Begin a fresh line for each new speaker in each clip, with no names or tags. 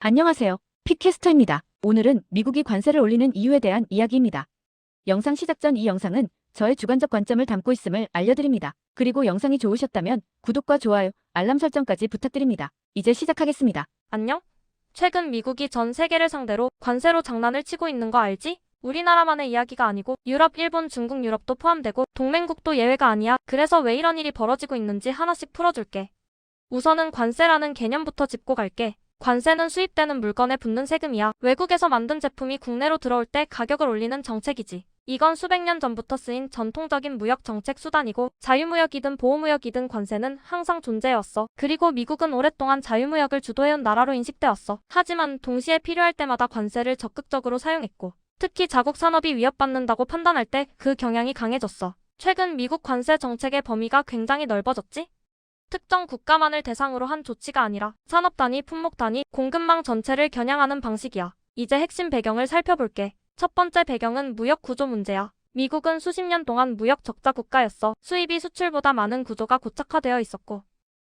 안녕하세요. 픽캐스터입니다. 오늘은 미국이 관세를 올리는 이유에 대한 이야기입니다. 영상 시작 전 이 영상은 저의 주관적 관점을 담고 있음을 알려드립니다. 그리고 영상이 좋으셨다면 구독과 좋아요, 알람 설정까지 부탁드립니다. 이제 시작하겠습니다.
안녕? 최근 미국이 전 세계를 상대로 관세로 장난을 치고 있는 거 알지? 우리나라만의 이야기가 아니고 유럽, 일본, 중국, 유럽도 포함되고 동맹국도 예외가 아니야. 그래서 왜 이런 일이 벌어지고 있는지 하나씩 풀어줄게. 우선은 관세라는 개념부터 짚고 갈게. 관세는 수입되는 물건에 붙는 세금이야. 외국에서 만든 제품이 국내로 들어올 때 가격을 올리는 정책이지. 이건 수백 년 전부터 쓰인 전통적인 무역 정책 수단이고 자유무역이든 보호무역이든 관세는 항상 존재해왔어. 그리고 미국은 오랫동안 자유무역을 주도해온 나라로 인식되었어. 하지만 동시에 필요할 때마다 관세를 적극적으로 사용했고 특히 자국 산업이 위협받는다고 판단할 때 그 경향이 강해졌어. 최근 미국 관세 정책의 범위가 굉장히 넓어졌지? 특정 국가만을 대상으로 한 조치가 아니라 산업 단위, 품목 단위, 공급망 전체를 겨냥하는 방식이야. 이제 핵심 배경을 살펴볼게. 첫 번째 배경은 무역 구조 문제야. 미국은 수십 년 동안 무역 적자 국가였어. 수입이 수출보다 많은 구조가 고착화되어 있었고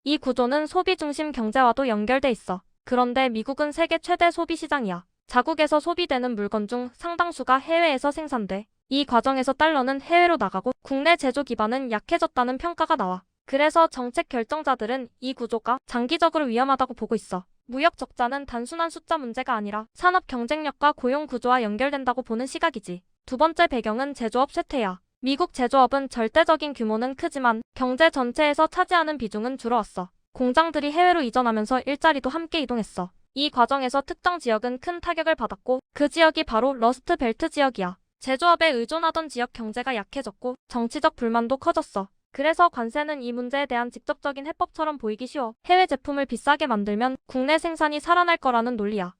이 구조는 소비 중심 경제와도 연결돼 있어. 그런데 미국은 세계 최대 소비 시장이야. 자국에서 소비되는 물건 중 상당수가 해외에서 생산돼. 이 과정에서 달러는 해외로 나가고 국내 제조 기반은 약해졌다는 평가가 나와. 그래서 정책 결정자들은 이 구조가 장기적으로 위험하다고 보고 있어. 무역 적자는 단순한 숫자 문제가 아니라 산업 경쟁력과 고용 구조와 연결된다고 보는 시각이지. 두 번째 배경은 제조업 쇠퇴야. 미국 제조업은 절대적인 규모는 크지만 경제 전체에서 차지하는 비중은 줄어왔어. 공장들이 해외로 이전하면서 일자리도 함께 이동했어. 이 과정에서 특정 지역은 큰 타격을 받았고 그 지역이 바로 러스트 벨트 지역이야. 제조업에 의존하던 지역 경제가 약해졌고 정치적 불만도 커졌어. 그래서 관세는 이 문제에 대한 직접적인 해법처럼 보이기 쉬워. 해외 제품을 비싸게 만들면 국내 생산이 살아날 거라는 논리야.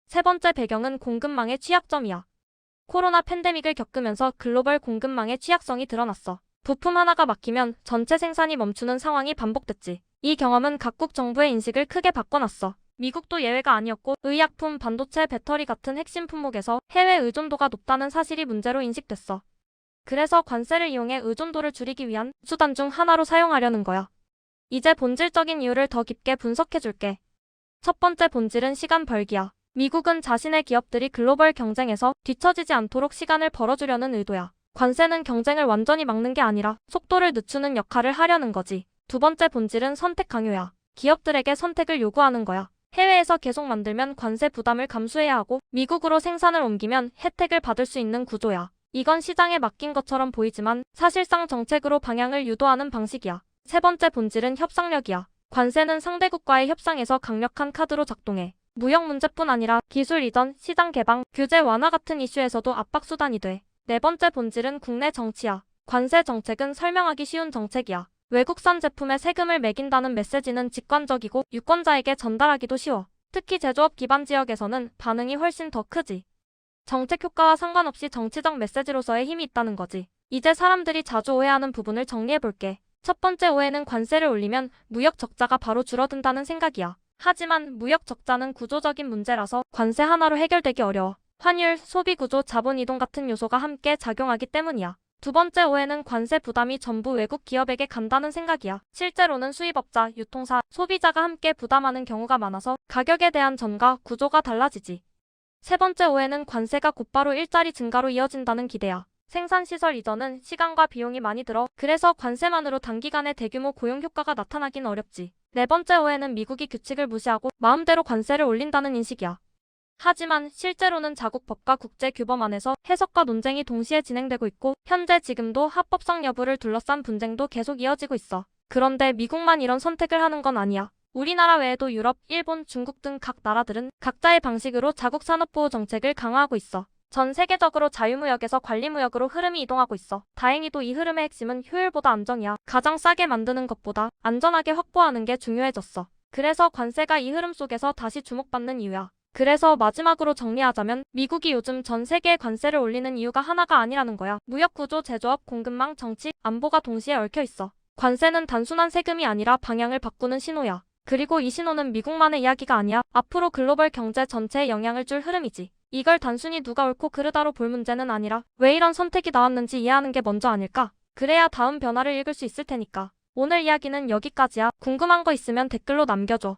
세 번째 배경은 공급망의 취약점이야. 코로나 팬데믹을 겪으면서 글로벌 공급망의 취약성이 드러났어. 부품 하나가 막히면 전체 생산이 멈추는 상황이 반복됐지. 이 경험은 각국 정부의 인식을 크게 바꿔놨어. 미국도 예외가 아니었고 의약품, 반도체, 배터리 같은 핵심 품목에서 해외 의존도가 높다는 사실이 문제로 인식됐어. 그래서 관세를 이용해 의존도를 줄이기 위한 수단 중 하나로 사용하려는 거야. 이제 본질적인 이유를 더 깊게 분석해줄게. 첫 번째 본질은 시간 벌기야. 미국은 자신의 기업들이 글로벌 경쟁에서 뒤처지지 않도록 시간을 벌어주려는 의도야. 관세는 경쟁을 완전히 막는 게 아니라 속도를 늦추는 역할을 하려는 거지. 두 번째 본질은 선택 강요야. 기업들에게 선택을 요구하는 거야. 해외에서 계속 만들면 관세 부담을 감수해야 하고 미국으로 생산을 옮기면 혜택을 받을 수 있는 구조야. 이건 시장에 맡긴 것처럼 보이지만 사실상 정책으로 방향을 유도하는 방식이야. 세 번째 본질은 협상력이야. 관세는 상대국과의 협상에서 강력한 카드로 작동해. 무역 문제뿐 아니라 기술 이전, 시장 개방, 규제 완화 같은 이슈에서도 압박수단이 돼. 네 번째 본질은 국내 정치야. 관세 정책은 설명하기 쉬운 정책이야. 외국산 제품에 세금을 매긴다는 메시지는 직관적이고 유권자에게 전달하기도 쉬워. 특히 제조업 기반 지역에서는 반응이 훨씬 더 크지. 정책 효과와 상관없이 정치적 메시지로서의 힘이 있다는 거지. 이제 사람들이 자주 오해하는 부분을 정리해볼게. 첫 번째 오해는 관세를 올리면 무역 적자가 바로 줄어든다는 생각이야. 하지만 무역 적자는 구조적인 문제라서 관세 하나로 해결되기 어려워. 환율, 소비 구조, 자본 이동 같은 요소가 함께 작용하기 때문이야. 두 번째 오해는 관세 부담이 전부 외국 기업에게 간다는 생각이야. 실제로는 수입업자, 유통사, 소비자가 함께 부담하는 경우가 많아서 가격에 대한 전가, 구조가 달라지지. 세 번째 오해는 관세가 곧바로 일자리 증가로 이어진다는 기대야. 생산시설 이전은 시간과 비용이 많이 들어 그래서 관세만으로 단기간에 대규모 고용 효과가 나타나긴 어렵지. 네 번째 오해는 미국이 규칙을 무시하고 마음대로 관세를 올린다는 인식이야. 하지만 실제로는 자국 법과 국제 규범 안에서 해석과 논쟁이 동시에 진행되고 있고 현재 지금도 합법성 여부를 둘러싼 분쟁도 계속 이어지고 있어. 그런데 미국만 이런 선택을 하는 건 아니야. 우리나라 외에도 유럽, 일본, 중국 등 각 나라들은 각자의 방식으로 자국 산업보호 정책을 강화하고 있어. 전 세계적으로 자유무역에서 관리무역으로 흐름이 이동하고 있어. 다행히도 이 흐름의 핵심은 효율보다 안정이야. 가장 싸게 만드는 것보다 안전하게 확보하는 게 중요해졌어. 그래서 관세가 이 흐름 속에서 다시 주목받는 이유야. 그래서 마지막으로 정리하자면 미국이 요즘 전 세계에 관세를 올리는 이유가 하나가 아니라는 거야. 무역구조, 제조업, 공급망, 정치, 안보가 동시에 얽혀 있어. 관세는 단순한 세금이 아니라 방향을 바꾸는 신호야. 그리고 이 신호는 미국만의 이야기가 아니야. 앞으로 글로벌 경제 전체에 영향을 줄 흐름이지. 이걸 단순히 누가 옳고 그르다로 볼 문제는 아니라 왜 이런 선택이 나왔는지 이해하는 게 먼저 아닐까? 그래야 다음 변화를 읽을 수 있을 테니까. 오늘 이야기는 여기까지야. 궁금한 거 있으면 댓글로 남겨줘.